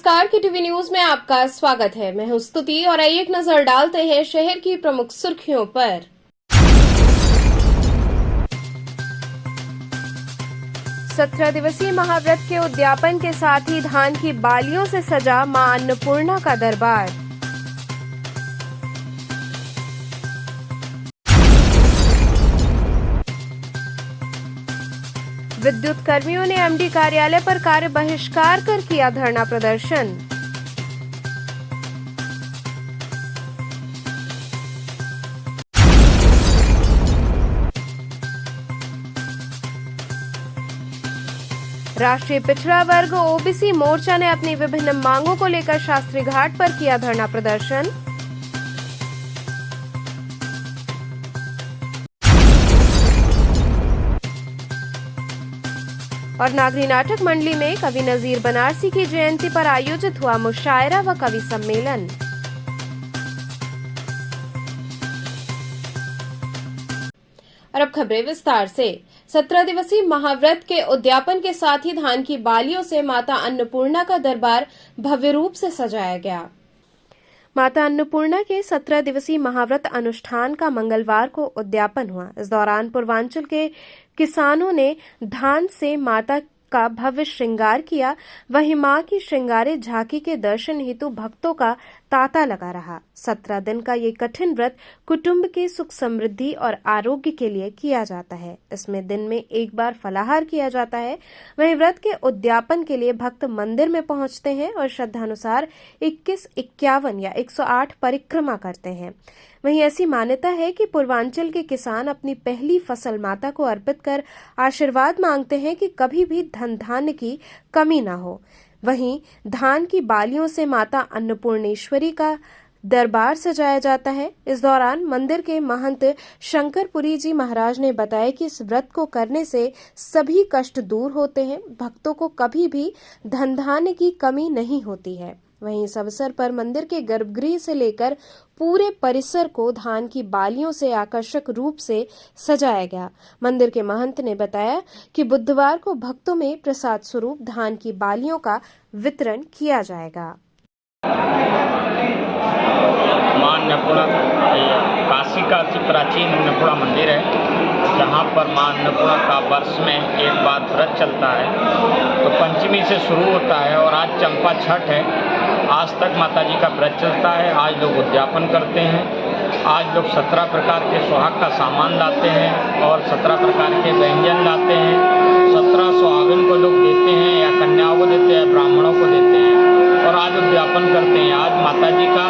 नमस्कार की TV news में आपका स्वागत है। मैं हूं स्तुति और आइए एक नजर डालते हैं शहर की प्रमुख सुर्खियों पर। 17 दिवसीय महाव्रत के उद्यापन के साथ ही धान की बालियों से सजा मां अन्नपूर्णा का दरबार। विद्युत कर्मियों ने एमडी कार्यालय पर कार्य बहिष्कार कर किया धरना प्रदर्शन। राष्ट्रीय पिछड़ा वर्ग ओबीसी मोर्चा ने अपनी विभिन्न मांगों को लेकर शास्त्री घाट पर किया धरना प्रदर्शन। और नागरी नाटक मंडली में कवि नजीर बनारसी की जयंती पर आयोजित हुआ मुशायरा व कवि सम्मेलन। और अब खबरें विस्तार से। 17 दिवसीय महाव्रत के उद्यापन के साथ ही धान की बालियों से माता अन्नपूर्णा का दरबार भव्य रूप से सजाया गया। माता अन्नपूर्णा के 17 दिवसीय महाव्रत अनुष्ठान का मंगलवार को उद्यापन हुआ। इस दौरान पूर्वांचल के किसानों ने धान से माता का भव्य श्रृंगार किया। वहीं मां की श्रृंगारित झांकी के दर्शन हेतु भक्तों का तांता लगा रहा। 17 दिन का ये कठिन व्रत कुटुंब के सुख समृद्धि और आरोग्य के लिए किया जाता है। इसमें दिन में एक बार फलाहार किया जाता है। वहीं व्रत के उद्यापन के लिए भक्त मंदिर में पहुंचते हैं और श्रद्धानुसार 21, 51 या 108 परिक्रमा करते हैं। वहीं ऐसी मान्यता है कि पूर्वांचल के किसान अपनी पहली फसल माता को अर्पित कर आशीर्वाद मांगते हैं कि कभी भी धन धान्य की कमी न हो। वहीं धान की बालियों से माता अन्नपूर्णेश्वरी का दरबार सजाया जाता है। इस दौरान मंदिर के महंत शंकरपुरी जी महाराज ने बताया कि इस व्रत को करने से सभी कष्ट दूर होते हैं। भक्तों को कभी भी धन धान्य की कमी नहीं होती है। वहीं इस अवसर पर मंदिर के गर्भगृह से लेकर पूरे परिसर को धान की बालियों से आकर्षक रूप से सजाया गया। मंदिर के महंत ने बताया कि बुधवार को भक्तों में प्रसाद स्वरूप धान की बालियों का वितरण किया जाएगा। मां अन्नपूर्णा काशी का प्राचीन अन्नपूर्णा मंदिर है, जहाँ पर मां अन्नपूर्णा का वर्ष में एक बार व्रत चलता है। तो पंचमी से शुरू होता है और आज चंपा छठ है। आज तक माता जी का व्रत चलता है। आज लोग उद्यापन करते हैं। आज लोग 17 प्रकार के सुहाग का सामान लाते हैं और 17 प्रकार के व्यंजन लाते हैं। 17 सुहागिन को लोग देते हैं या कन्याओं को देते हैं, ब्राह्मणों को देते हैं और आज उद्यापन करते हैं। आज माता जी का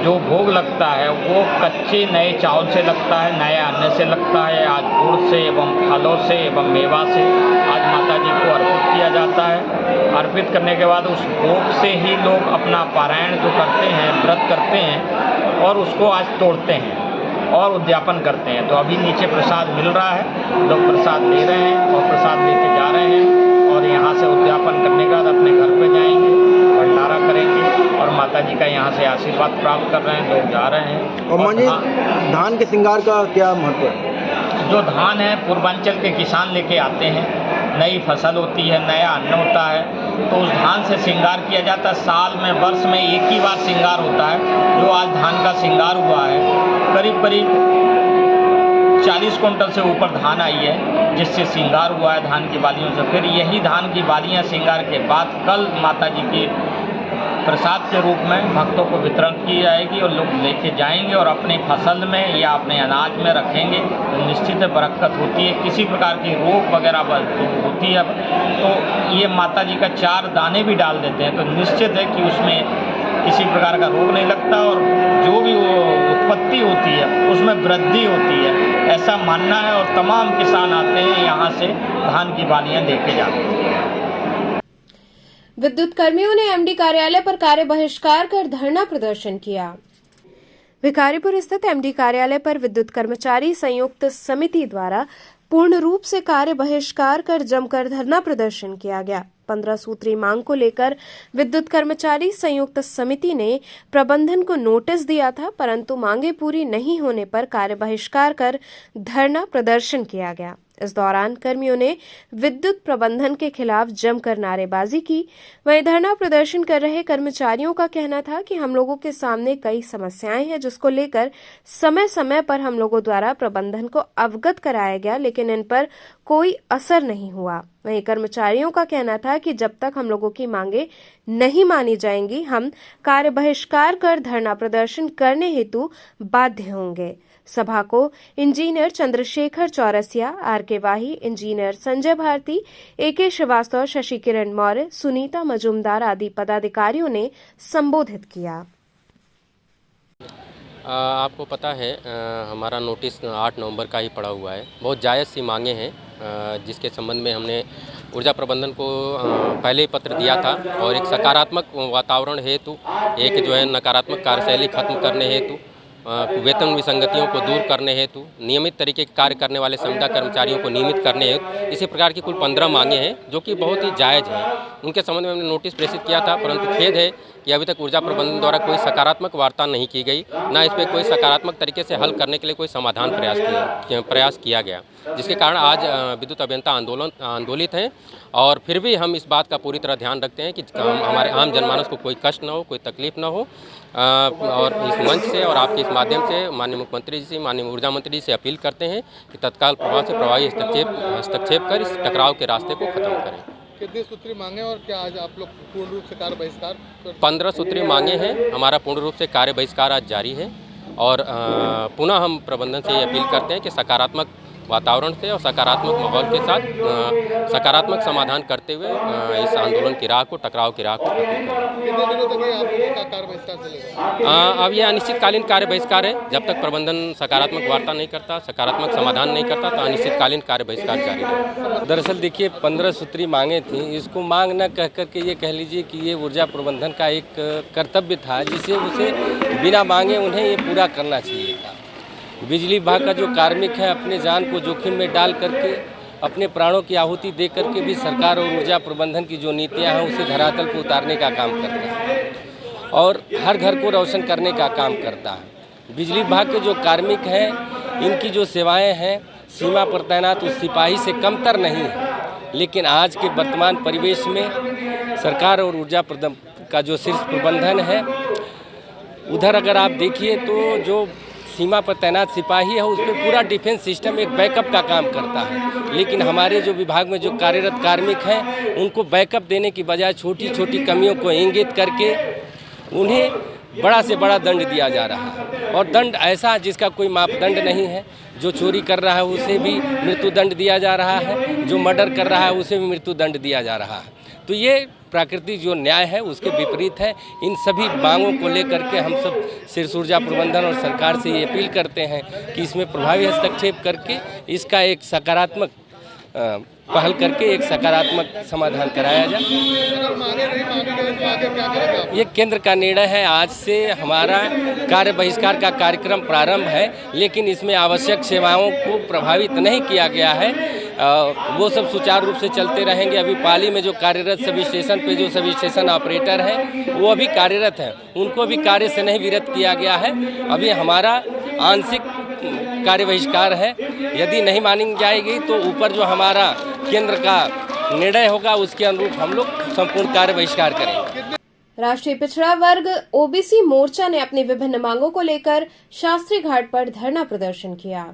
जो भोग लगता है वो कच्चे नए चावल से लगता है, नए अन्न से लगता है। आज गुड़ से एवं फलों से एवं मेवा से आज माता जी को अर्पित किया जाता है। अर्पित करने के बाद उस भोग से ही लोग अपना पारायण जो करते हैं, व्रत करते हैं और उसको आज तोड़ते हैं और उद्यापन करते हैं। तो अभी नीचे प्रसाद मिल रहा है, लोग प्रसाद ले रहे हैं और प्रसाद लेके जा रहे हैं और यहाँ से उद्यापन करने के बाद अपने घर पे जाएंगे, भंडारा करेंगे और माता जी का यहाँ से आशीर्वाद प्राप्त कर रहे हैं। लोग जा रहे हैं। और मां जी, धान के श्रृंगार का क्या महत्व है? जो धान है पूर्वांचल के किसान लेके आते हैं। नई फसल होती है, नया अन्न होता है, तो उस धान से श्रृंगार किया जाता है। साल में, वर्ष में एक ही बार श्रृंगार होता है। जो आज धान का श्रृंगार हुआ है, करीब करीब 40 कुंटल से ऊपर धान आई है, जिससे श्रृंगार हुआ है धान की बालियों से। फिर यही धान की बालियां श्रृंगार के बाद कल माता जी की प्रसाद के रूप में भक्तों को वितरण की जाएगी और लोग लेके जाएंगे और अपनी फसल में या अपने अनाज में रखेंगे। तो निश्चित बरकत होती है। किसी प्रकार की रोग वगैरह होती है तो ये माता जी का 4 दाने भी डाल देते हैं, तो निश्चित है कि उसमें किसी प्रकार का रोग नहीं लगता और जो भी वो उत्पत्ति होती है उसमें वृद्धि होती है, ऐसा मानना है। और तमाम किसान आते हैं यहाँ से धान की बालियाँ लेके जाते हैं। विद्युत कर्मियों ने एमडी कार्यालय पर कार्य बहिष्कार कर धरना प्रदर्शन किया। भिखारीपुर स्थित एमडी कार्यालय पर विद्युत कर्मचारी संयुक्त समिति द्वारा पूर्ण रूप से कार्य बहिष्कार कर जमकर धरना प्रदर्शन किया गया। 15 सूत्री मांग को लेकर विद्युत कर्मचारी संयुक्त समिति ने प्रबंधन को नोटिस दिया था, परंतु मांगे पूरी नहीं होने पर कार्य बहिष्कार कर धरना प्रदर्शन किया गया। इस दौरान कर्मियों ने विद्युत प्रबंधन के खिलाफ जमकर नारेबाजी की। वहीं धरना प्रदर्शन कर रहे कर्मचारियों का कहना था कि हम लोगों के सामने कई समस्याएं हैं, जिसको लेकर समय समय पर हम लोगों द्वारा प्रबंधन को अवगत कराया गया, लेकिन इन पर कोई असर नहीं हुआ। वहीं कर्मचारियों का कहना था कि जब तक हम लोगों की मांगे नहीं मानी जाएंगी, हम कार्य बहिष्कार कर धरना प्रदर्शन करने हेतु बाध्य होंगे। सभा को इंजीनियर चंद्रशेखर चौरसिया, आर.के. वाही, इंजीनियर संजय भारती, ए.के. श्रीवास्तव, शशि किरण मौर्य, सुनीता मजुमदार आदि पदाधिकारियों ने संबोधित किया। आपको पता है हमारा नोटिस 8 नवंबर का ही पड़ा हुआ है। बहुत जायज़ सी मांगे हैं जिसके संबंध में हमने ऊर्जा प्रबंधन को पहले ही पत्र दिया था और एक सकारात्मक वातावरण हेतु, एक जो है नकारात्मक कार्यशैली खत्म करने हेतु, वेतन विसंगतियों को दूर करने हेतु, नियमित तरीके के कार्य करने वाले संविदा कर्मचारियों को नियमित करने हेतु इसी प्रकार की कुल 15 मांगे हैं जो कि बहुत ही जायज़ हैं। उनके संबंध में हमने नोटिस प्रेषित किया था, परंतु खेद है कि अभी तक ऊर्जा प्रबंधन द्वारा कोई सकारात्मक वार्ता नहीं की गई, ना इस पर कोई सकारात्मक तरीके से हल करने के लिए कोई समाधान प्रयास किया गया, जिसके कारण आज विद्युत अभियंता आंदोलित हैं। और फिर भी हम इस बात का पूरी तरह ध्यान रखते हैं कि हमारे आम जनमानस को कोई कष्ट न हो, कोई तकलीफ न हो। और इस मंच से और आपके इस माध्यम से माननीय मुख्यमंत्री जी से, माननीय ऊर्जा मंत्री जी से अपील करते हैं कि तत्काल प्रभाव से प्रभावी हस्तक्षेप कर इस टकराव के रास्ते को खत्म करें। कितनी सूत्री मांगे और क्या आज आप लोग पूर्ण रूप से कार्य बहिष्कार? 15 सूत्री मांगे हैं। हमारा पूर्ण रूप से कार्य बहिष्कार आज जारी है और पुनः हम प्रबंधन से ये अपील करते हैं कि सकारात्मक वातावरण से और सकारात्मक माहौल के साथ सकारात्मक समाधान करते हुए इस आंदोलन की राह को, टकराव की राह को खत्म करें। कितने दिनों तक ये आप लोगों का कार्य बहिष्कार चलेगा? अब यह अनिश्चितकालीन कार्य बहिष्कार है। जब तक प्रबंधन सकारात्मक वार्ता नहीं करता, सकारात्मक समाधान नहीं करता, तो अनिश्चितकालीन कार्य बहिष्कार जारी रहेगा। दरअसल देखिए 15 सूत्री मांगे थी, इसको मांग न कह करके ये कह लीजिए कि ये ऊर्जा प्रबंधन का एक कर्तव्य था जिसे उसे बिना मांगे उन्हें ये पूरा करना चाहिए था। बिजली विभाग का जो कार्मिक है अपने जान को जोखिम में डाल करके, अपने प्राणों की आहुति दे करके भी सरकार और ऊर्जा प्रबंधन की जो नीतियां हैं उसे धरातल पर उतारने का काम करता है और हर घर को रोशन करने का काम करता है। बिजली विभाग के जो कार्मिक हैं, इनकी जो सेवाएं हैं सीमा पर तैनात उस सिपाही से कमतर नहीं है, लेकिन आज के वर्तमान परिवेश में सरकार और ऊर्जा का जो शीर्ष प्रबंधन है, उधर अगर आप देखिए तो जो सीमा पर तैनात सिपाही है उस पर पूरा डिफेंस सिस्टम एक बैकअप का काम करता है, लेकिन हमारे जो विभाग में जो कार्यरत कार्मिक हैं उनको बैकअप देने की बजाय छोटी छोटी कमियों को इंगित करके उन्हें बड़ा से बड़ा दंड दिया जा रहा है और दंड ऐसा जिसका कोई मापदंड नहीं है। जो चोरी कर रहा है उसे भी मृत्युदंड दिया जा रहा है, जो मर्डर कर रहा है उसे भी मृत्युदंड दिया जा रहा है। तो ये प्राकृतिक जो न्याय है उसके विपरीत है। इन सभी मांगों को लेकर के हम सब शीर्ष ऊर्जा प्रबंधन और सरकार से ये अपील करते हैं कि इसमें प्रभावी हस्तक्षेप करके इसका एक सकारात्मक पहल करके एक सकारात्मक समाधान कराया जाए। अगर मांगे नहीं मांगी गई तो आगे क्या करेंगे आप? ये केंद्र का निर्णय है। आज से हमारा कार्य बहिष्कार का कार्यक्रम प्रारंभ है, लेकिन इसमें आवश्यक सेवाओं को प्रभावित नहीं किया गया है। वो सब सुचारू रूप से चलते रहेंगे। अभी पाली में जो कार्यरत सभी स्टेशन पे जो सभी स्टेशन ऑपरेटर हैं वो अभी कार्यरत हैं, उनको भी कार्य से नहीं विरत किया गया है। अभी हमारा आंशिक कार्य बहिष्कार है। यदि नहीं मानी जाएगी तो ऊपर जो हमारा केंद्र का निर्णय होगा उसके अनुरूप हम लोग संपूर्ण कार्य बहिष्कार करेंगे। राष्ट्रीय पिछड़ा वर्ग ओबीसी मोर्चा ने अपनी विभिन्न मांगों को लेकर शास्त्री घाट पर धरना प्रदर्शन किया।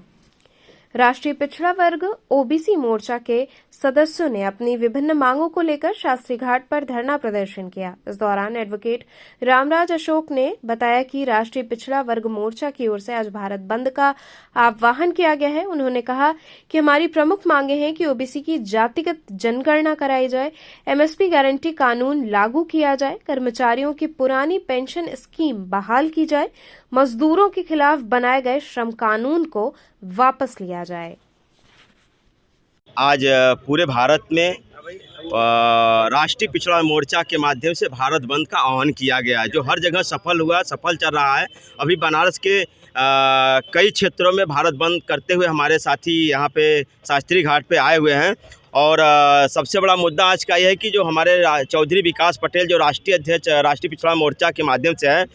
राष्ट्रीय पिछड़ा वर्ग ओबीसी मोर्चा के सदस्यों ने अपनी विभिन्न मांगों को लेकर शास्त्री घाट पर धरना प्रदर्शन किया। इस दौरान एडवोकेट रामराज अशोक ने बताया कि राष्ट्रीय पिछड़ा वर्ग मोर्चा की ओर से आज भारत बंद का आह्वान किया गया है। उन्होंने कहा कि हमारी प्रमुख मांगे हैं कि ओबीसी की जातिगत जनगणना कराई जाए, एमएसपी गारंटी कानून लागू किया जाए, कर्मचारियों की पुरानी पेंशन स्कीम बहाल की जाए, मजदूरों के खिलाफ बनाए गए श्रम कानून को वापस लिया जाए। आज पूरे भारत में राष्ट्रीय पिछड़ा मोर्चा के माध्यम से भारत बंद का आह्वान किया गया है, जो हर जगह सफल हुआ, सफल चल रहा है। अभी बनारस के कई क्षेत्रों में भारत बंद करते हुए हमारे साथी यहाँ पे शास्त्री घाट पे आए हुए हैं। और सबसे बड़ा मुद्दा आज का यह है कि जो हमारे चौधरी विकास पटेल जो राष्ट्रीय अध्यक्ष राष्ट्रीय पिछड़ा मोर्चा के माध्यम से है,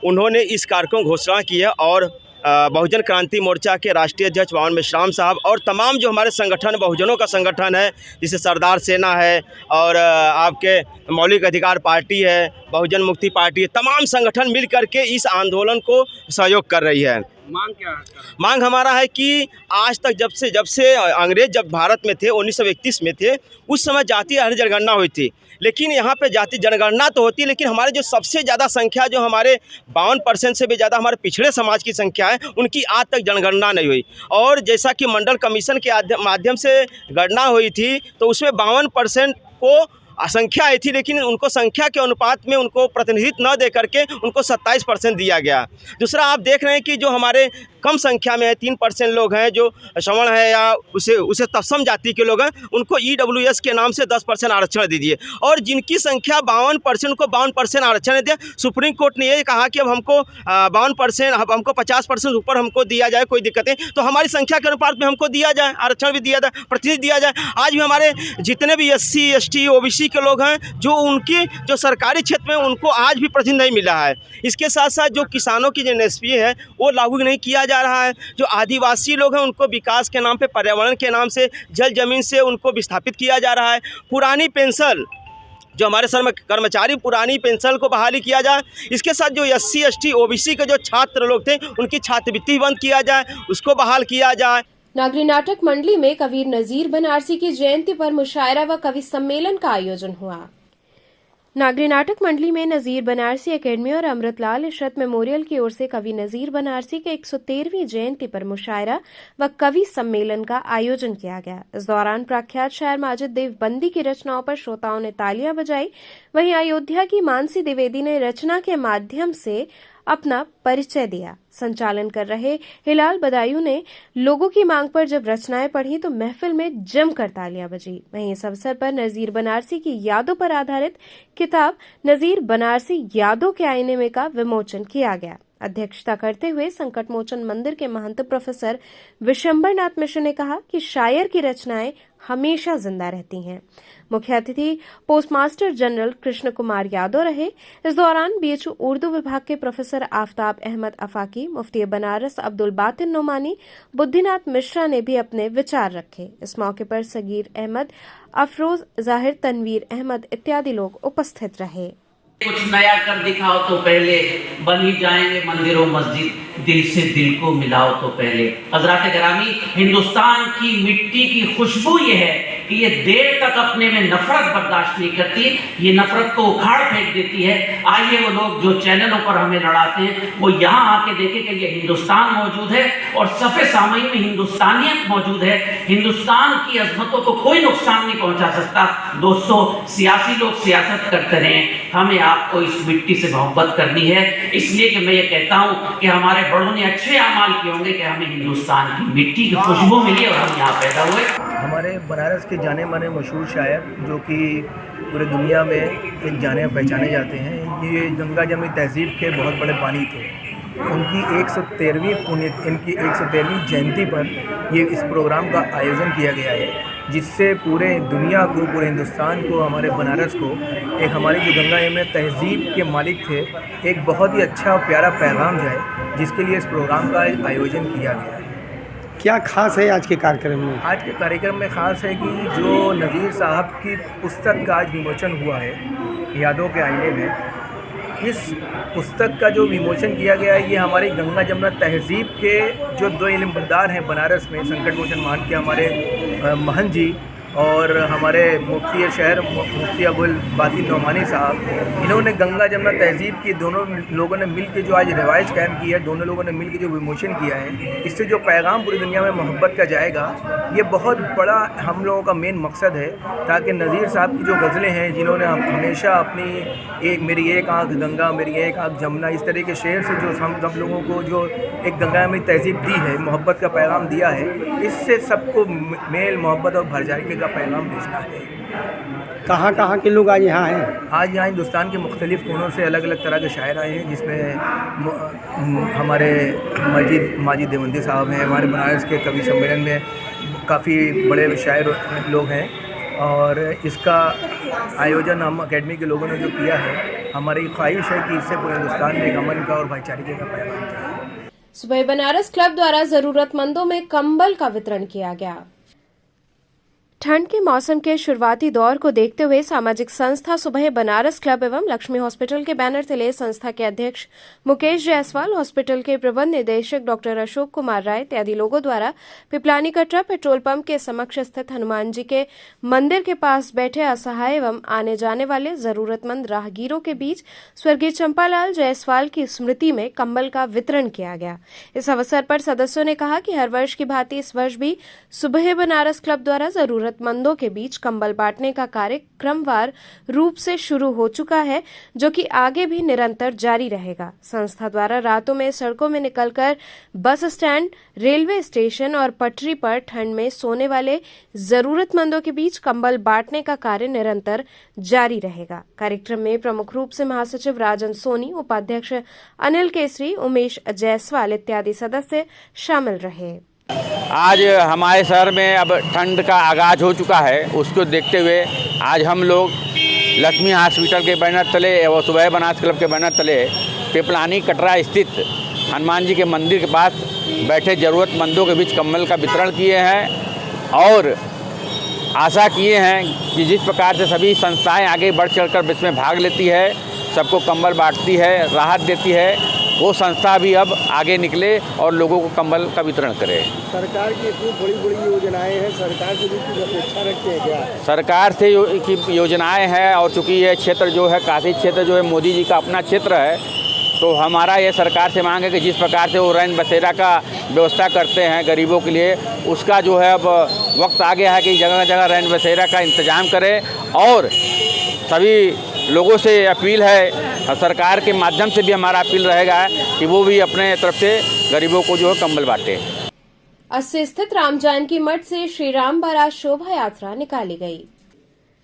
उन्होंने इस कार्यक्रम घोषणा की है और बहुजन क्रांति मोर्चा के राष्ट्रीय अध्यक्ष बावन मेश्राम साहब और तमाम जो हमारे संगठन बहुजनों का संगठन है, जैसे सरदार सेना है और आपके मौलिक अधिकार पार्टी है, बहुजन मुक्ति पार्टी है, तमाम संगठन मिल करके इस आंदोलन को सहयोग कर रही है। मांग क्या है? मांग हमारा है कि आज तक जब से अंग्रेज जब भारत में थे 1931 में थे, उस समय जातीय जनगणना हुई थी, लेकिन यहाँ पे जाति जनगणना तो होती है, लेकिन हमारे जो सबसे ज़्यादा संख्या जो हमारे 52% से भी ज़्यादा हमारे पिछड़े समाज की संख्या है, उनकी आज तक जनगणना नहीं हुई। और जैसा कि मंडल कमीशन के माध्यम से गणना हुई थी तो उसमें 52% को संख्या आई थी, लेकिन उनको संख्या के अनुपात में उनको प्रतिनिधित्व न दे करके उनको 27% दिया गया। दूसरा, आप देख रहे हैं कि जो हमारे कम संख्या में है 3% लोग हैं जो श्रवण है या उसे तत्सम जाति के लोग हैं, उनको EWS के नाम से 10% आरक्षण दीजिए। और जिनकी संख्या 52% को 52% आरक्षण दिया। सुप्रीम कोर्ट ने ये कहा कि अब हमको 52%, अब हमको 50% ऊपर हमको दिया जाए, कोई दिक्कत नहीं, तो हमारी संख्या के अनुपात में हमको दिया जाए, आरक्षण भी दिया जाए, प्रतिनिधि दिया जाए। आज भी हमारे जितने भी SC ST OBC के लोग हैं जो उनकी जो सरकारी क्षेत्र में उनको आज भी प्रतिनिधि नहीं मिला है। इसके साथ साथ जो किसानों की जो NSP है वो लागू नहीं किया जा रहा है। जो आदिवासी लोग हैं उनको विकास के नाम पे, पर्यावरण के नाम से, जल जमीन से उनको विस्थापित किया जा रहा है। पुरानी पेंशन जो हमारे कर्मचारी पुरानी पेंशन को बहाली किया जाए। इसके साथ जो SC ST OBC के जो छात्र लोग थे उनकी छात्रवृत्ति बंद किया जाए, उसको बहाल किया जाए। नागरी नाटक मंडली में कबीर नजीर बनारसी की जयंती पर मुशायरा व कवि सम्मेलन का आयोजन हुआ। नागरी नाटक मंडली में नजीर बनारसी एकेडमी और अमृतलाल इशरत मेमोरियल की ओर से कवि नजीर बनारसी के 113वीं जयंती पर मुशायरा व कवि सम्मेलन का आयोजन किया गया। इस दौरान प्रख्यात शायर माजिद देवबंदी की रचनाओं पर श्रोताओं ने तालियां बजाई। वहीं अयोध्या की मानसी द्विवेदी ने रचना के माध्यम से अपना परिचय दिया। संचालन कर रहे हिलाल बदायूं ने लोगों की मांग पर जब रचनाएं पढ़ी तो महफिल में जमकर तालियां बजी। वहीं इस अवसर पर नजीर बनारसी की यादों पर आधारित किताब नजीर बनारसी यादों के आईने में का विमोचन किया गया। अध्यक्षता करते हुए संकट मोचन मंदिर के महंत प्रोफेसर विशंबरनाथ मिश्र ने कहा कि शायर की रचनाएं हमेशा जिंदा रहती हैं। मुख्य अतिथि पोस्टमास्टर जनरल कृष्ण कुमार यादव रहे। इस दौरान BHU उर्दू विभाग के प्रोफेसर आफ्ताब अहमद अफाकी, मुफ्ती बनारस अब्दुल बातिन नोमानी, बुद्धिनाथ मिश्रा ने भी अपने विचार रखे। इस मौके पर सगीर अहमद, अफरोज जाहिर, तनवीर अहमद इत्यादि लोग उपस्थित रहे। कुछ नया कर दिखाओ तो पहले बन ही जाएंगे मंदिरों मस्जिद, दिल से दिल को मिलाओ तो पहले। हजरात गिरामी, हिंदुस्तान की मिट्टी की खुशबू ये है कि ये देर तक अपने में नफरत बर्दाश्त नहीं करती, ये नफरत को उखाड़ फेंक देती है। आइए वो लोग जो चैनलों पर हमें लड़ाते हैं वो यहाँ आके देखें कि ये हिंदुस्तान मौजूद है और सफ़े सामईन में हिंदुस्तानियत मौजूद है। हिंदुस्तान की अजमतों को कोई नुकसान नहीं पहुँचा सकता। दोस्तों, सियासी लोग सियासत करते रहें, हमें आपको इस मिट्टी से मोहब्बत करनी है। इसलिए कि मैं ये कहता हूँ कि हमारे बड़ों ने अच्छे अमाल किए होंगे कि हमें हिंदुस्तान की मिट्टी की खुशबू मिली और हम यहाँ पैदा हुए। हमारे बनारस के जाने माने मशहूर शायर जो कि पूरे दुनिया में एक जाने पहचाने जाते हैं, ये गंगा जमुनी तहजीब के बहुत बड़े बानी थे। उनकी 113वीं जयंती पर ये इस प्रोग्राम का आयोजन किया गया है, जिससे पूरे दुनिया को, पूरे हिंदुस्तान को, हमारे बनारस को एक हमारी जो गंगा यमुना तहजीब के मालिक थे एक बहुत ही अच्छा प्यारा पैगाम जाए, जिसके लिए इस प्रोग्राम का आयोजन किया गया है। क्या खास है आज के कार्यक्रम में? आज के कार्यक्रम में ख़ास है कि जो नज़ीर साहब की पुस्तक का आज विमोचन हुआ है यादों के आईने में, इस पुस्तक का जो विमोचन किया गया है ये हमारी गंगा जमुना तहजीब के जो 2 इल्म बरदार हैं बनारस में, संकट मोचन मान के हमारे महंत जी और हमारे मुफ्ती शहर मुफ्ती अब्दुल बातिन नोमानी साहब, इन्होंने गंगा जमुना तहजीब की दोनों लोगों ने मिल के जो आज रिवायत कायम की है, दोनों लोगों ने मिल के जो विमोचन किया है, इससे जो पैगाम पूरी दुनिया में मोहब्बत का जाएगा, ये बहुत बड़ा हम लोगों का मेन मकसद है। ताकि नज़ीर साहब की जो गज़लें हैं, जिन्होंने हमेशा अपनी मेरी एक आँख गंगा मेरी एक आँख जमुना, इस तरह के शेर से जो हम सब लोगों को जो एक गंगा में तहजीब दी है, मोहब्बत का पैगाम दिया है, इससे सबको मेल मोहब्बत और भाईचारे का पैगाम भेजना है। कहाँ के लोग आज यहाँ हैं? आज यहाँ हिंदुस्तान के मुख्तलिफ़ कोनों से अलग अलग तरह के शायर आए हैं, जिसमें हमारे माजिद देवबंदी साहब हैं। हमारे बनारस के कवि सम्मेलन में काफ़ी बड़े शायर लोग हैं और इसका आयोजन हम अकेडमी के लोगों ने जो किया है, हमारी ख्वाहिश है कि इससे पूरे हिंदुस्तान में एक अमन का और भाईचारे का पैगाम जाए। सुबह बनारस क्लब द्वारा जरूरतमंदों में कंबल का वितरण किया गया। ठंड के मौसम के शुरुआती दौर को देखते हुए सामाजिक संस्था सुबह बनारस क्लब एवं लक्ष्मी हॉस्पिटल के बैनर तले संस्था के अध्यक्ष मुकेश जायसवाल, हॉस्पिटल के प्रबंध निदेशक डॉक्टर अशोक कुमार राय इत्यादि लोगों द्वारा पिपलानी कटरा पेट्रोल पंप के समक्ष स्थित हनुमान जी के मंदिर के पास बैठे असहाय एवं आने जाने वाले जरूरतमंद राहगीरों के बीच स्वर्गीय चंपालाल जायसवाल की स्मृति में कंबल का वितरण किया गया। इस अवसर पर सदस्यों ने कहा कि हर वर्ष की भांति इस वर्ष भी सुबह बनारस क्लब द्वारा जरूरतमंदों के बीच कंबल बांटने का कार्य क्रमवार रूप से शुरू हो चुका है, जो कि आगे भी निरंतर जारी रहेगा। संस्था द्वारा रातों में सड़कों में निकलकर बस स्टैंड, रेलवे स्टेशन और पटरी पर ठंड में सोने वाले जरूरतमंदों के बीच कंबल बांटने का कार्य निरंतर जारी रहेगा। कार्यक्रम में प्रमुख रूप से महासचिव राजन सोनी, उपाध्यक्ष अनिल केसरी, उमेश जायसवाल इत्यादि सदस्य शामिल रहे। आज हमारे शहर में अब ठंड का आगाज हो चुका है, उसको देखते हुए आज हम लोग लक्ष्मी हॉस्पिटल के बैनर तले और सुबह बनारस क्लब के बैनर तले पिपलानी कटरा स्थित हनुमान जी के मंदिर के पास बैठे ज़रूरतमंदों के बीच कंबल का वितरण किए हैं और आशा किए हैं कि जिस प्रकार से सभी संस्थाएं आगे बढ़ चढ़कर इसमें भाग लेती है, सबको कंबल बांटती है, राहत देती है, वो संस्था भी अब आगे निकले और लोगों को कंबल का वितरण करे। सरकार की इतनी बड़ी बड़ी योजनाएं हैं, सरकार से भी कुछ अपेक्षा रखते हैं क्या? सरकार से की योजनाएं हैं और चूँकि ये क्षेत्र जो है काशी क्षेत्र जो है मोदी जी का अपना क्षेत्र है, तो हमारा ये सरकार से मांग है कि जिस प्रकार से वो रैन बसेरा का व्यवस्था करते हैं गरीबों के लिए, उसका जो है अब वक्त आ गया है कि जगह जगह रैन बसेरा का इंतज़ाम करें। और सभी लोगों से अपील है, सरकार के माध्यम से भी हमारा अपील रहेगा कि वो भी अपने तरफ से गरीबों को जो है कंबल बांटे। अस्सी स्थित राम जानकी मठ से श्री राम बारात शोभा यात्रा निकाली गई।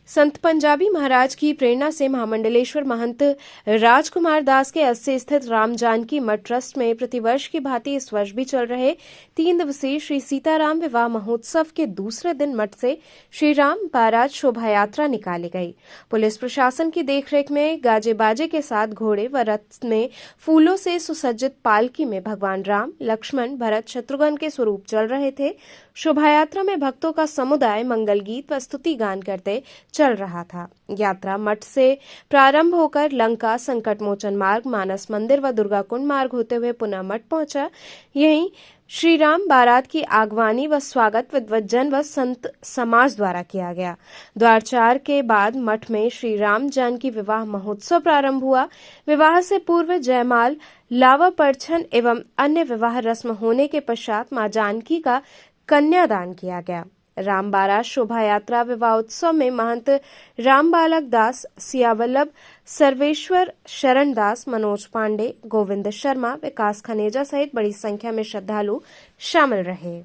संत पंजाबी महाराज की प्रेरणा से महामंडलेश्वर महंत राजकुमार दास के 80 स्थित राम जानकी मठ ट्रस्ट में प्रतिवर्ष की भांति इस वर्ष भी चल रहे 3 दिवसीय श्री सीताराम विवाह महोत्सव के दूसरे दिन मठ से श्री राम बारात शोभा यात्रा निकाली गई। पुलिस प्रशासन की देखरेख में गाजे बाजे के साथ घोड़े व रथ में फूलों से सुसज्जित पालकी में भगवान राम, लक्ष्मण, भरत, शत्रुघ्न के स्वरूप चल रहे थे। शोभा यात्रा में भक्तों का समुदाय मंगल गीत व स्तुति गान करते चल रहा था। यात्रा मठ से प्रारंभ होकर लंका, संकट मोचन मार्ग, मानस मंदिर व दुर्गा कुंड मार्ग होते हुए पुनः मठ पहुंचा। यहीं श्री राम बारात की आगवानी व स्वागत विद्वज्जन व संत समाज द्वारा किया गया। द्वारचार के बाद मठ में श्री राम जानकी विवाह महोत्सव प्रारंभ हुआ। विवाह से पूर्व जयमाल, लावा परछन एवं अन्य विवाह रस्म होने के पश्चात मां जानकी का कन्यादान किया गया। राम बारात शोभा यात्रा विवाह उत्सव में महंत राम बालक दास, सियावल्लभ, सर्वेश्वर शरण दास, मनोज पांडे, गोविंद शर्मा, विकास खनेजा सहित बड़ी संख्या में श्रद्धालु शामिल रहे।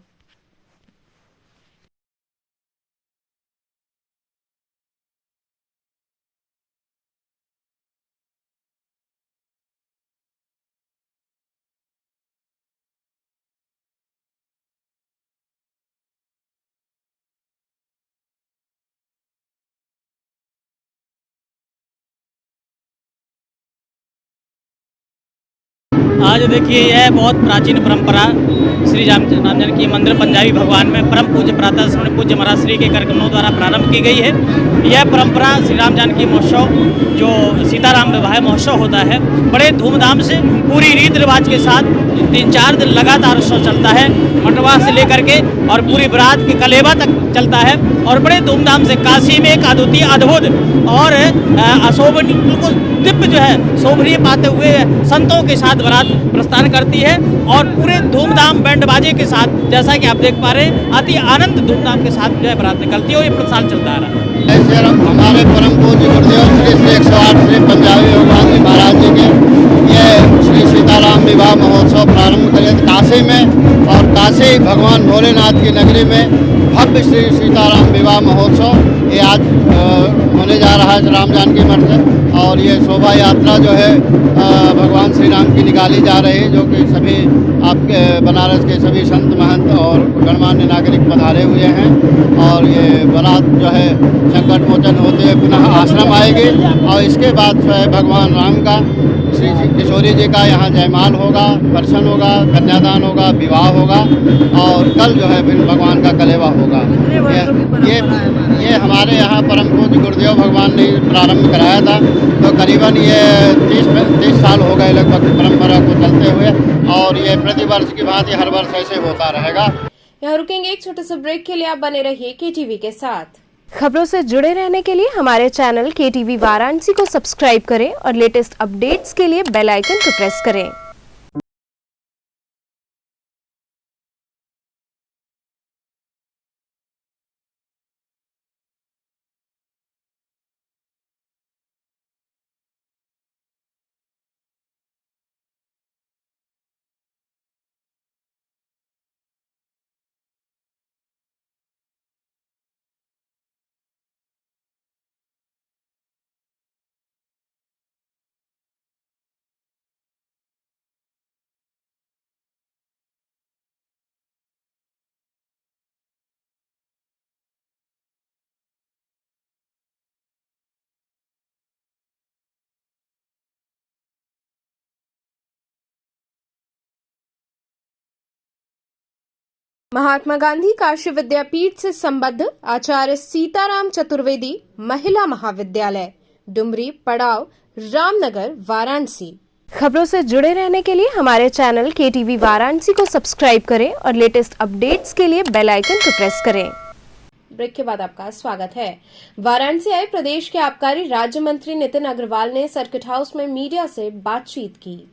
आज देखिए यह बहुत प्राचीन परंपरा श्री राम जानकी मंदिर पंजाबी भगवान में परम पूज्य प्रातः स्मरण पूज्य महाराज श्री के कार्यक्रमों द्वारा प्रारंभ की गई है। यह परंपरा श्री राम जानकी महोत्सव जो सीताराम विवाह महोत्सव होता है, बड़े धूमधाम से पूरी रीति रिवाज के साथ 3-4 दिन लगातार उत्सव चलता है। मटवा से लेकर के और पूरी बारात के कलेवा तक चलता है और बड़े धूमधाम से काशी में एक अद्वितीय अद्भुत और अशोभनीय बिल्कुल दिव्य जो है शोभनीय पाते हुए संतों के साथ बारात प्रस्थान करती है और पूरे धूमधाम बैंड बाजे के साथ, जैसा कि आप देख पा रहे हैं, अति आनंद धूमधाम के साथ जो है बारात निकलती है और ये प्रति साल चलता आ रहा है। ऐसे हमारे परम पूज्य गुरुदेव श्री 108 श्री पंजाबी भगवान जी महाराज जी के ये श्री सीताराम विवाह महोत्सव प्रारंभ करे काशी में और काशी भगवान भोलेनाथ की नगरी में भव्य श्री सीताराम विवाह महोत्सव ये आज होने जा रहा है राम जानकी मठ से। और ये शोभा यात्रा जो है भगवान श्री राम की निकाली जा रही है, जो कि सभी आपके बनारस के सभी संत महंत और गणमान्य नागरिक पधारे हुए हैं। और ये बारात जो है संकट मोचन होते हुए पुनः आश्रम आएगी और इसके बाद जो है भगवान राम का श्री किशोरी जी का यहाँ जयमाल होगा, दर्शन होगा, कन्यादान होगा, विवाह होगा और कल जो है फिर भगवान का कलेवा होगा। ये हमारे यहाँ परम पूज्य गुरुदेव भगवान ने प्रारंभ कराया था, तो करीबन ये 30 साल हो गए लगभग परंपरा को चलते हुए, और ये प्रतिवर्ष की भांति हर वर्ष ऐसे होता रहेगा। यहाँ रुकेंगे एक छोटे से ब्रेक के लिए, आप बने रहिए KTV के साथ। खबरों से जुड़े रहने के लिए हमारे चैनल KTV वाराणसी को सब्सक्राइब करें और लेटेस्ट अपडेट्स के लिए बेल आइकन को प्रेस करें। महात्मा गांधी काशी विद्यापीठ से संबद्ध आचार्य सीताराम चतुर्वेदी महिला महाविद्यालय, डुमरी, पड़ाव, रामनगर, वाराणसी। खबरों से जुड़े रहने के लिए हमारे चैनल KTV वाराणसी को सब्सक्राइब करें और लेटेस्ट अपडेट्स के लिए बेल आइकन को प्रेस करें। ब्रेक के बाद आपका स्वागत है। वाराणसी आए प्रदेश के आबकारी राज्य मंत्री नितिन अग्रवाल ने सर्किट हाउस में मीडिया से बातचीत की।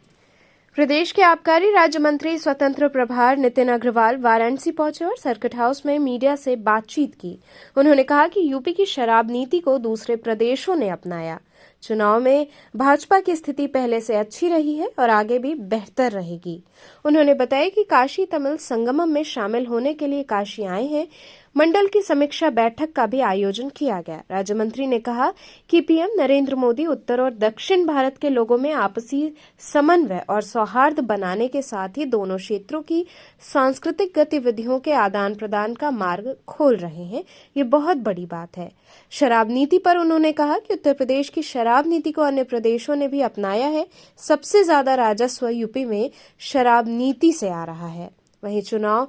प्रदेश के आबकारी राज्य मंत्री स्वतंत्र प्रभार नितिन अग्रवाल वाराणसी पहुंचे और सर्किट हाउस में मीडिया से बातचीत की। उन्होंने कहा कि यूपी की शराब नीति को दूसरे प्रदेशों ने अपनाया। चुनाव में भाजपा की स्थिति पहले से अच्छी रही है और आगे भी बेहतर रहेगी। उन्होंने बताया कि काशी तमिल संगमम में शामिल होने के लिए काशी आए हैं। मंडल की समीक्षा बैठक का भी आयोजन किया गया। राज्य मंत्री ने कहा कि पीएम नरेंद्र मोदी उत्तर और दक्षिण भारत के लोगों में आपसी समन्वय और सौहार्द बनाने के साथ ही दोनों क्षेत्रों की सांस्कृतिक गतिविधियों के आदान प्रदान का मार्ग खोल रहे हैं। ये बहुत बड़ी बात है। शराब नीति पर उन्होंने कहा कि उत्तर प्रदेश की शराब नीति को अन्य प्रदेशों ने भी अपनाया है। सबसे ज्यादा राजस्व यूपी में शराब नीति से आ रहा है। वहीं चुनाव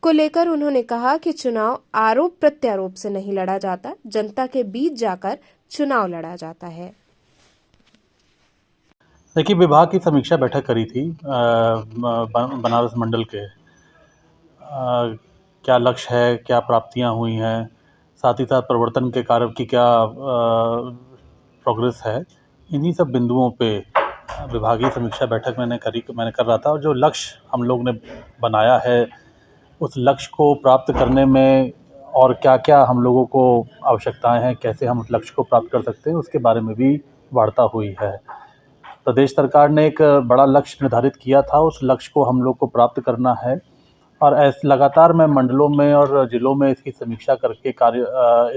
को लेकर उन्होंने कहा कि चुनाव आरोप प्रत्यारोप से नहीं लड़ा जाता, जनता के बीच जाकर चुनाव लड़ा जाता है। देखिए, विभाग की समीक्षा बैठक करी थी बनारस मंडल के। क्या लक्ष्य है, क्या प्राप्तियां हुई हैं, साथ ही साथ प्रवर्तन के कार्य की क्या प्रोग्रेस है, इन्हीं सब बिंदुओं पे विभागीय समीक्षा बैठक मैंने कर रहा था। और जो लक्ष्य हम लोग ने बनाया है, उस लक्ष्य को प्राप्त करने में और क्या क्या हम लोगों को आवश्यकताएं हैं, कैसे हम उस लक्ष्य को प्राप्त कर सकते हैं, उसके बारे में भी वार्ता हुई है। प्रदेश सरकार ने एक बड़ा लक्ष्य निर्धारित किया था, उस लक्ष्य को हम लोग को प्राप्त करना है और ऐसे लगातार मैं मंडलों में और ज़िलों में इसकी समीक्षा करके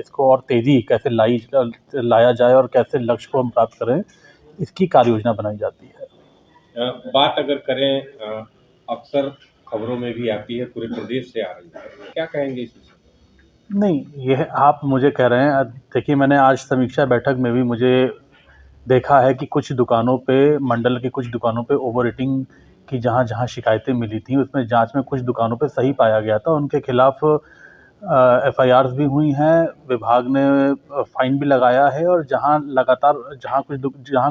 इसको और तेज़ी कैसे लाया जाए और कैसे लक्ष्य को हम प्राप्त करें, इसकी कार्य योजना बनाई जाती है। बात अगर करें, अक्सर खबरों में भी आती है, पूरे प्रदेश से आ रही है, क्या कहेंगे इस विषय में? नहीं, यह आप मुझे कह रहे हैं। देखिए, मैंने आज समीक्षा बैठक में भी मुझे देखा है कि कुछ दुकानों पे, मंडल की कुछ दुकानों पे ओवर ईटिंग की जहाँ शिकायतें मिली थी, उसमें जांच में कुछ दुकानों पे सही पाया गया था। उनके खिलाफ FIRs भी हुई हैं, विभाग ने फाइन भी लगाया है और जहाँ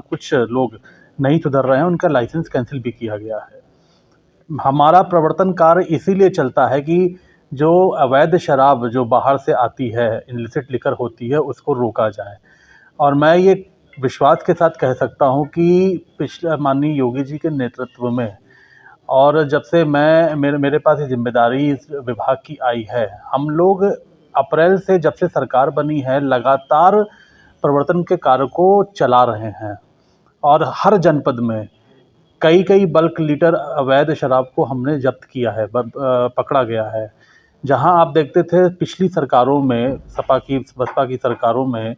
कुछ लोग नहीं सुधर रहे हैं, उनका लाइसेंस कैंसिल भी किया गया है। हमारा प्रवर्तन कार्य इसीलिए चलता है कि जो अवैध शराब जो बाहर से आती है, इलिसिट लिकर होती है, उसको रोका जाए। और मैं ये विश्वास के साथ कह सकता हूँ कि पिछले माननीय योगी जी के नेतृत्व में और जब से मेरे पास ये जिम्मेदारी इस विभाग की आई है, हम लोग अप्रैल से जब से सरकार बनी है, लगातार प्रवर्तन के कार्य को चला रहे हैं और हर जनपद में कई बल्क लीटर अवैध शराब को हमने जब्त किया है, पकड़ा गया है। जहां आप देखते थे पिछली सरकारों में, बसपा की सरकारों में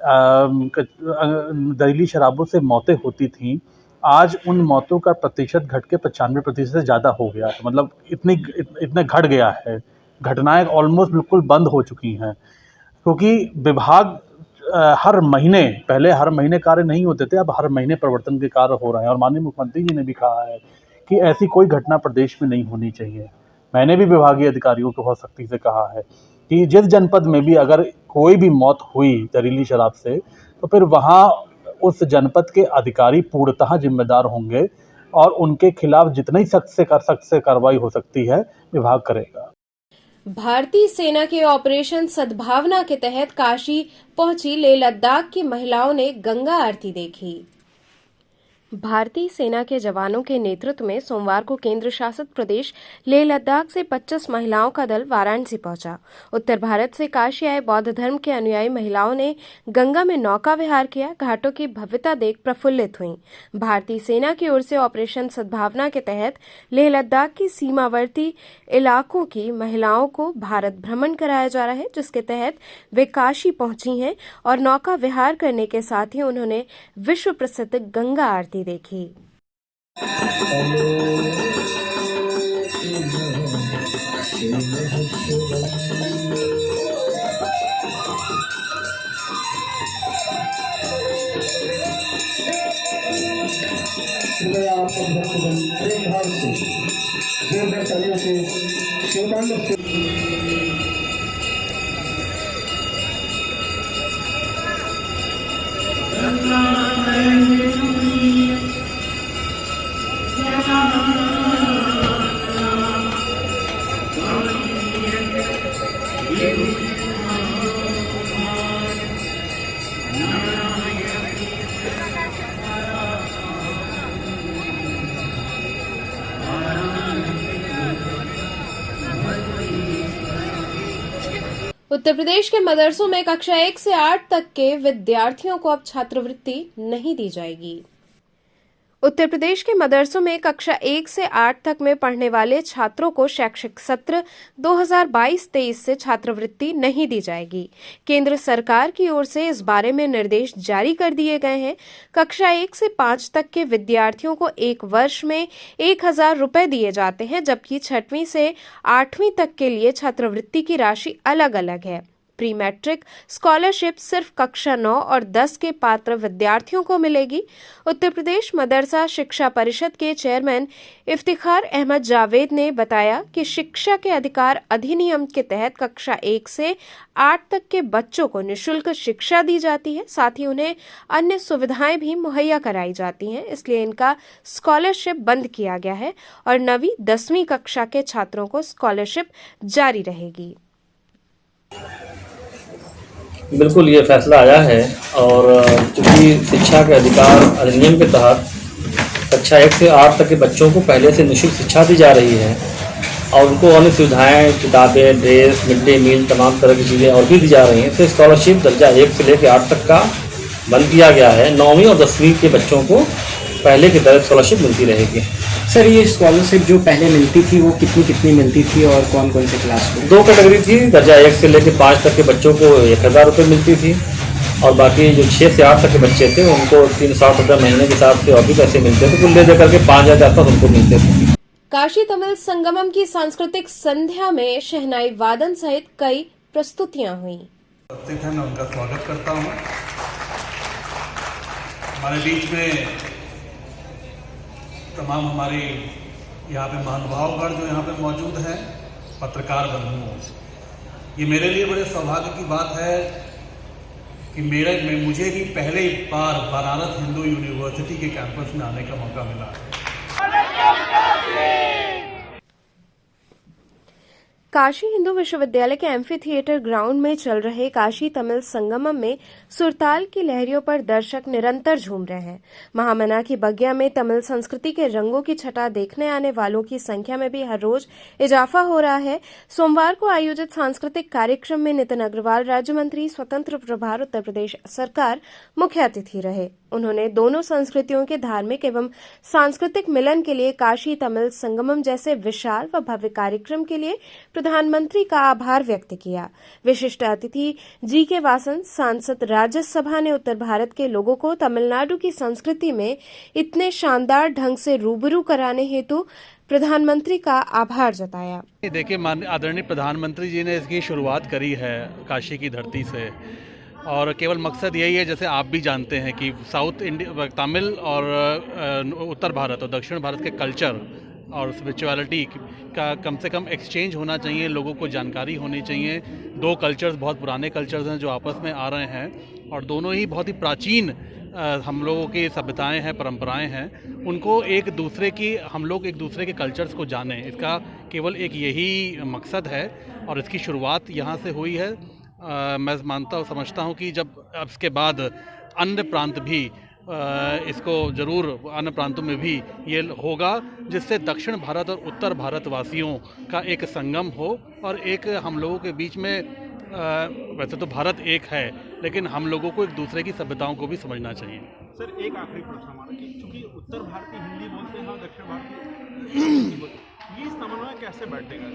जहरीली शराबों से मौतें होती थीं, आज उन मौतों का प्रतिशत घट के 95% से ज़्यादा हो गया है। मतलब इतने घट गया है, घटनाएं ऑलमोस्ट बिल्कुल बंद हो चुकी हैं, क्योंकि विभाग हर महीने, पहले हर महीने कार्य नहीं होते थे, अब हर महीने प्रवर्तन के कार्य हो रहे हैं। और माननीय मुख्यमंत्री जी ने भी कहा है कि ऐसी कोई घटना प्रदेश में नहीं होनी चाहिए। मैंने भी विभागीय अधिकारियों को बहुत सख्ती से कहा है कि जिस जनपद में भी अगर कोई भी मौत हुई जहरीली शराब से, तो फिर वहाँ उस जनपद के अधिकारी पूर्णतः जिम्मेदार होंगे और उनके खिलाफ जितनी सख्त से कार्रवाई हो सकती है विभाग करेगा। भारतीय सेना के ऑपरेशन सद्भावना के तहत काशी पहुंची लेह लद्दाख की महिलाओं ने गंगा आरती देखी। भारतीय सेना के जवानों के नेतृत्व में सोमवार को केंद्र शासित प्रदेश लेह लद्दाख से 25 महिलाओं का दल वाराणसी पहुंचा। उत्तर भारत से काशी आए बौद्ध धर्म के अनुयायी महिलाओं ने गंगा में नौका विहार किया, घाटों की भव्यता देख प्रफुल्लित हुईं। भारतीय सेना की ओर से ऑपरेशन सद्भावना के तहत लेह लद्दाख की सीमावर्ती इलाकों की महिलाओं को भारत भ्रमण कराया जा रहा है, जिसके तहत वे काशी पहुंची हैं और नौका विहार करने के साथ ही उन्होंने विश्व प्रसिद्ध गंगा आरती देखी। उत्तर प्रदेश के मदरसों में कक्षा 1 से 8 तक के विद्यार्थियों को अब छात्रवृत्ति नहीं दी जाएगी। उत्तर प्रदेश के मदरसों में कक्षा 1 से 8 तक में पढ़ने वाले छात्रों को शैक्षिक सत्र 2022-23 से छात्रवृत्ति नहीं दी जाएगी। केंद्र सरकार की ओर से इस बारे में निर्देश जारी कर दिए गए हैं। कक्षा 1 से 5 तक के विद्यार्थियों को एक वर्ष में 1000 रुपए दिए जाते हैं, जबकि 6वीं से 8वीं तक के लिए छात्रवृत्ति की राशि अलग अलग है। प्री मैट्रिक स्कॉलरशिप सिर्फ कक्षा 9 और 10 के पात्र विद्यार्थियों को मिलेगी। उत्तर प्रदेश मदरसा शिक्षा परिषद के चेयरमैन इफ्तिखार अहमद जावेद ने बताया कि शिक्षा के अधिकार अधिनियम के तहत कक्षा 1 से 8 तक के बच्चों को निःशुल्क शिक्षा दी जाती है, साथ ही उन्हें अन्य सुविधाएं भी मुहैया कराई जाती हैं। इसलिए इनका स्कॉलरशिप बंद किया गया है और 9वीं 10वीं कक्षा के छात्रों को स्कॉलरशिप जारी रहेगी। बिल्कुल ये फैसला आया है और चूँकि शिक्षा के अधिकार अधिनियम के तहत कक्षा 1 से 8 तक के बच्चों को पहले से निःशुल्क शिक्षा दी जा रही है और उनको अन्य सुविधाएं, किताबें, ड्रेस, मिड डे मील, तमाम तरह की चीज़ें और भी दी जा रही हैं। तो स्कॉलरशिप दर्जा 1 से लेकर 8 तक का बंद किया गया है। 9वीं और 10वीं के बच्चों को पहले की तरह स्कॉलरशिप मिलती रहेगी। सर, ये स्कॉलरशिप जो पहले मिलती थी वो कितनी मिलती थी और कौन कौन से क्लास को? 2 कैटेगरी थी। दर्जा 1 से लेकर 5 तक के बच्चों को 1000 रुपये मिलती थी और बाकी जो 6 से 8 तक के बच्चे थे उनको 360 रुपये महीने के हिसाब से और भी पैसे मिलते थे। कुल ले करके 5000 के आसपास उनको मिलते थे। काशी तमिल संगमम की सांस्कृतिक संध्या में शहनाई वादन सहित कई प्रस्तुतियां हुई। मैं उनका स्वागत करता हूं। हमारे बीच में तमाम हमारे यहाँ पे महानुभावगण जो यहाँ पे मौजूद हैं, पत्रकार बंधुओं, ये मेरे लिए बड़े सौभाग्य की बात है कि मुझे भी पहले बार बनारस हिंदू यूनिवर्सिटी के कैंपस में आने का मौका मिला है। काशी हिंदू विश्वविद्यालय के एम्फी थिएटर ग्राउंड में चल रहे काशी तमिल संगमम में सुरताल की लहरियों पर दर्शक निरंतर झूम रहे हैं। महामना की बगिया में तमिल संस्कृति के रंगों की छटा देखने आने वालों की संख्या में भी हर रोज इजाफा हो रहा है। सोमवार को आयोजित सांस्कृतिक कार्यक्रम में नितिन अग्रवाल, राज्य मंत्री स्वतंत्र प्रभार उत्तर प्रदेश सरकार, मुख्य अतिथि रहे। उन्होंने दोनों संस्कृतियों के धार्मिक एवं सांस्कृतिक मिलन के लिए काशी तमिल संगमम जैसे विशाल व भव्य कार्यक्रम के लिए प्रधानमंत्री का आभार व्यक्त किया। विशिष्ट अतिथि जी.के. वासन, सांसद राज्यसभा ने उत्तर भारत के लोगों को तमिलनाडु की संस्कृति में इतने शानदार ढंग से रूबरू कराने हेतु प्रधानमंत्री का आभार जताया। देखिए, आदरणीय प्रधानमंत्री जी ने इसकी शुरुआत करी है काशी की धरती से, और केवल मकसद यही है, जैसे आप भी जानते हैं कि साउथ इंडिया, तमिल और उत्तर भारत और दक्षिण भारत के कल्चर और स्पिरिचुअलिटी का कम से कम एक्सचेंज होना चाहिए, लोगों को जानकारी होनी चाहिए। दो कल्चर्स बहुत पुराने कल्चर्स हैं जो आपस में आ रहे हैं, और दोनों ही बहुत ही प्राचीन हम लोगों की सभ्यताएं हैं, परंपराएं हैं। उनको हम लोग एक दूसरे के कल्चर्स को जानें, इसका केवल एक यही मकसद है, और इसकी शुरुआत यहाँ से हुई है। मैं समझता हूँ कि जब अब इसके बाद अन्य प्रांत भी इसको ज़रूर, अन्य प्रांतों में भी ये होगा, जिससे दक्षिण भारत और उत्तर भारत वासियों का एक संगम हो, और एक हम लोगों के बीच में वैसे तो भारत एक है, लेकिन हम लोगों को एक दूसरे की सभ्यताओं को भी समझना चाहिए। सर, एक आखिरी प्रश्न हमारा कि चूंकि उत्तर भारतीय हिंदी बोलते हैं और दक्षिण भारतीय, ये समन्वय कैसे बैठेगा?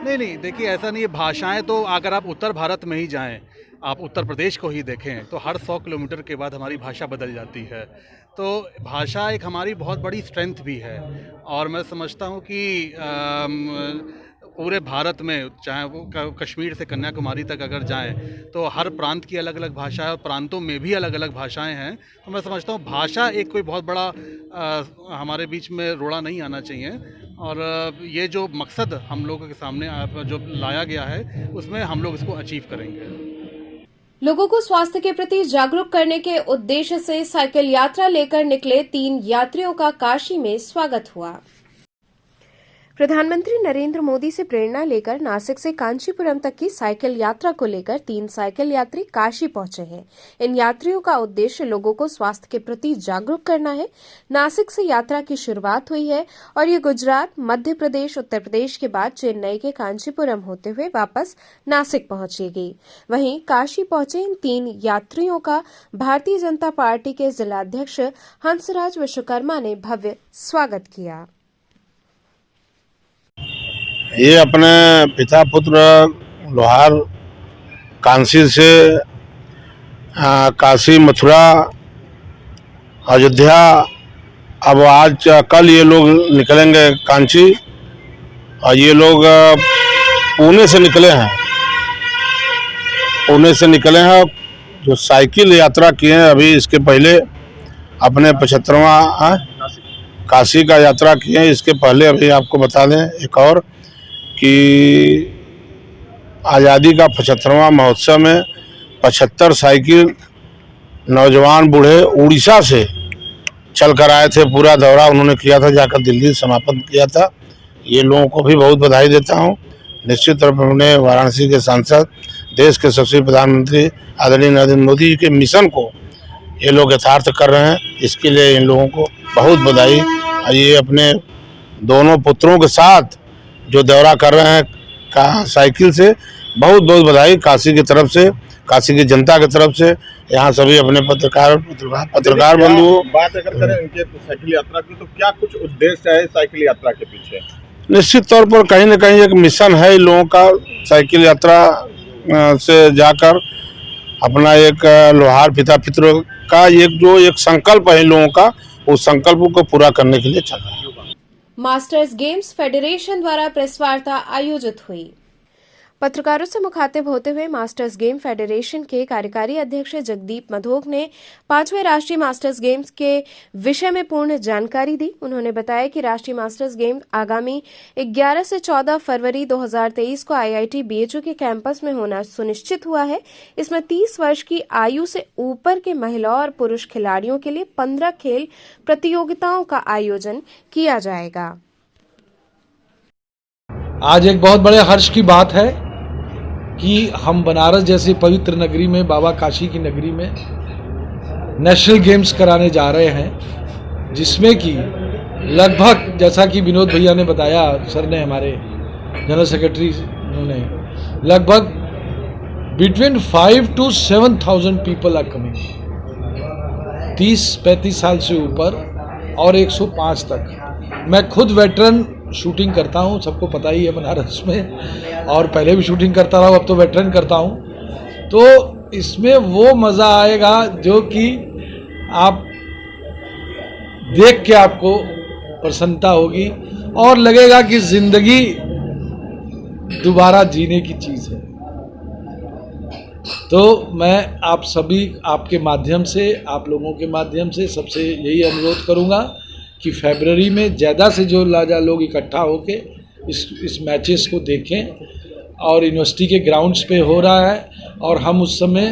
नहीं, देखिए, ऐसा नहीं है। भाषाएं तो अगर आप उत्तर भारत में ही जाएं, आप उत्तर प्रदेश को ही देखें, तो हर 100 किलोमीटर के बाद हमारी भाषा बदल जाती है। तो भाषा एक हमारी बहुत बड़ी स्ट्रेंथ भी है, और मैं समझता हूँ कि पूरे भारत में, चाहे वो कश्मीर से कन्याकुमारी तक अगर जाएं, तो हर प्रांत की अलग अलग भाषा है, और प्रांतों में भी अलग अलग भाषाएं हैं। तो मैं समझता हूँ भाषा एक कोई बहुत बड़ा हमारे बीच में रोड़ा नहीं आना चाहिए, और ये जो मकसद हम लोगों के सामने जो लाया गया है, उसमें हम लोग इसको अचीव करेंगे। लोगों को स्वास्थ्य के प्रति जागरूक करने के उद्देश्य से साइकिल यात्रा लेकर निकले 3 यात्रियों का काशी में स्वागत हुआ। प्रधानमंत्री नरेंद्र मोदी से प्रेरणा लेकर नासिक से कांचीपुरम तक की साइकिल यात्रा को लेकर 3 साइकिल यात्री काशी पहुंचे हैं। इन यात्रियों का उद्देश्य लोगों को स्वास्थ्य के प्रति जागरूक करना है। नासिक से यात्रा की शुरुआत हुई है, और ये गुजरात, मध्य प्रदेश, उत्तर प्रदेश के बाद चेन्नई के कांचीपुरम होते हुए वापस नासिक पहुंचेगी। वहीं काशी पहुंचे इन 3 यात्रियों का भारतीय जनता पार्टी के जिलाध्यक्ष हंसराज विश्वकर्मा ने भव्य स्वागत किया। ये अपने पिता पुत्र लोहार कांसी से काशी, मथुरा, अयोध्या, अब आज कल ये लोग निकलेंगे कांची, और ये लोग पुणे से निकले हैं। जो साइकिल यात्रा किए हैं अभी, इसके पहले अपने 75वां काशी का यात्रा किए हैं। इसके पहले अभी आपको बता दें एक और कि आज़ादी का 75वां महोत्सव में 75 साइकिल नौजवान बूढ़े उड़ीसा से चल कर आए थे। पूरा दौरा उन्होंने किया था, जाकर दिल्ली समापन किया था। ये लोगों को भी बहुत बधाई देता हूँ। निश्चित तौर पर उन्हें वाराणसी के सांसद, देश के सबसे प्रधानमंत्री आदरणीय नरेंद्र मोदी के मिशन को ये लोग यथार्थ कर रहे हैं, इसके लिए इन लोगों को बहुत बधाई। ये अपने दोनों पुत्रों के साथ जो दौरा कर रहे हैं साइकिल से, बहुत बहुत बधाई काशी की तरफ से, काशी की जनता की तरफ से। यहाँ सभी अपने पत्रकार बंधुओं, बात अगर करें इनके साइकिल यात्रा की, तो क्या कुछ उद्देश्य है साइकिल यात्रा के पीछे? निश्चित तौर पर कहीं न कहीं एक मिशन है इन लोगों का। साइकिल यात्रा से जाकर अपना एक लोहार पिता पुत्र का एक संकल्प है इन लोगों का, उस संकल्प को पूरा करने के लिए चल रहा है। मास्टर्स गेम्स फेडरेशन द्वारा प्रेस वार्ता आयोजित हुई। पत्रकारों से मुखातिब होते हुए मास्टर्स गेम फेडरेशन के कार्यकारी अध्यक्ष जगदीप मधोक ने 5वें राष्ट्रीय मास्टर्स गेम्स के विषय में पूर्ण जानकारी दी। उन्होंने बताया कि राष्ट्रीय मास्टर्स गेम आगामी 11 से 14 फरवरी 2023 को IIT BHU के कैंपस में होना सुनिश्चित हुआ है। इसमें 30 वर्ष की आयु से ऊपर के महिला और पुरुष खिलाड़ियों के लिए 15 खेल प्रतियोगिताओं का आयोजन किया जाएगा। आज एक बहुत बड़े हर्ष की बात है कि हम बनारस जैसी पवित्र नगरी में, बाबा काशी की नगरी में नेशनल गेम्स कराने जा रहे हैं, जिसमें कि लगभग, जैसा कि विनोद भैया ने बताया, सर ने, हमारे जनरल सेक्रेटरी, उन्होंने, लगभग between 5,000 to 7,000 people are coming, 30-35 साल से ऊपर और 105 तक। मैं खुद वेटरन शूटिंग करता हूँ, सबको पता ही है बनारस में, और पहले भी शूटिंग करता रहा हूँ, अब तो वेटरन करता हूँ। तो इसमें वो मज़ा आएगा जो कि आप देख के आपको प्रसन्नता होगी और लगेगा कि ज़िंदगी दोबारा जीने की चीज़ है। तो मैं आप सभी आपके माध्यम से, आप लोगों के माध्यम से सबसे यही अनुरोध करूँगा कि फरवरी में ज़्यादा से ज़्यादा लोग इकट्ठा होके इस मैचेस को देखें, और यूनिवर्सिटी के ग्राउंड्स पे हो रहा है, और हम उस समय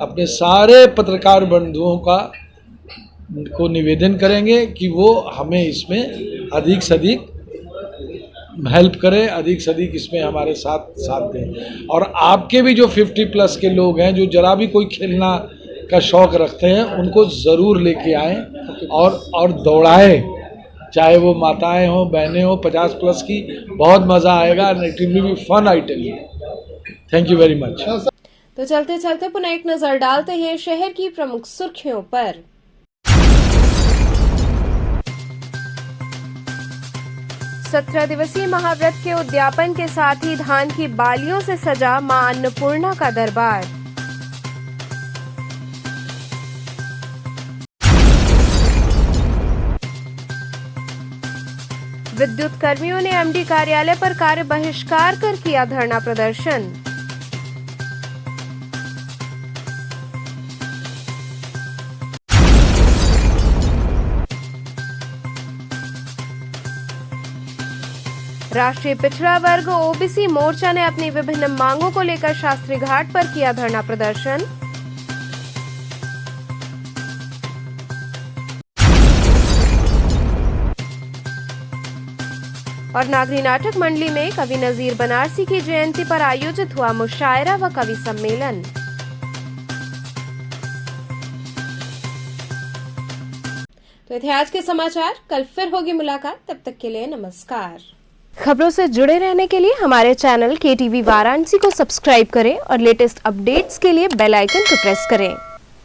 अपने सारे पत्रकार बंधुओं को निवेदन करेंगे कि वो हमें इसमें अधिक से अधिक हेल्प करें, अधिक से अधिक इसमें हमारे साथ दें। और आपके भी जो 50+ के लोग हैं, जो जरा भी कोई खेलना का शौक़ रखते हैं, उनको ज़रूर लेके आएँ और दौड़ाएं, चाहे वो माताएं हों, बहनें हों, 50+ की। बहुत मज़ा आएगा, it will be fun item. Thank you very much. तो चलते चलते पुनः एक नजर डालते हैं शहर की प्रमुख सुर्खियों पर। 17 दिवसीय महाव्रत के उद्यापन के साथ ही धान की बालियों से सजा मां अन्नपूर्णा का दरबार। विद्युत कर्मियों ने एमडी कार्यालय पर कार्य बहिष्कार कर किया धरना प्रदर्शन। राष्ट्रीय पिछड़ा वर्ग ओबीसी मोर्चा ने अपनी विभिन्न मांगों को लेकर शास्त्री घाट पर किया धरना प्रदर्शन। और नागरी नाटक मंडली में कवि नजीर बनारसी की जयंती पर आयोजित हुआ मुशायरा व कवि सम्मेलन। तो थे आज के समाचार, कल फिर होगी मुलाकात, तब तक के लिए नमस्कार। खबरों से जुड़े रहने के लिए हमारे चैनल KTV वाराणसी को सब्सक्राइब करें और लेटेस्ट अपडेट्स के लिए बेल आइकन को प्रेस करें।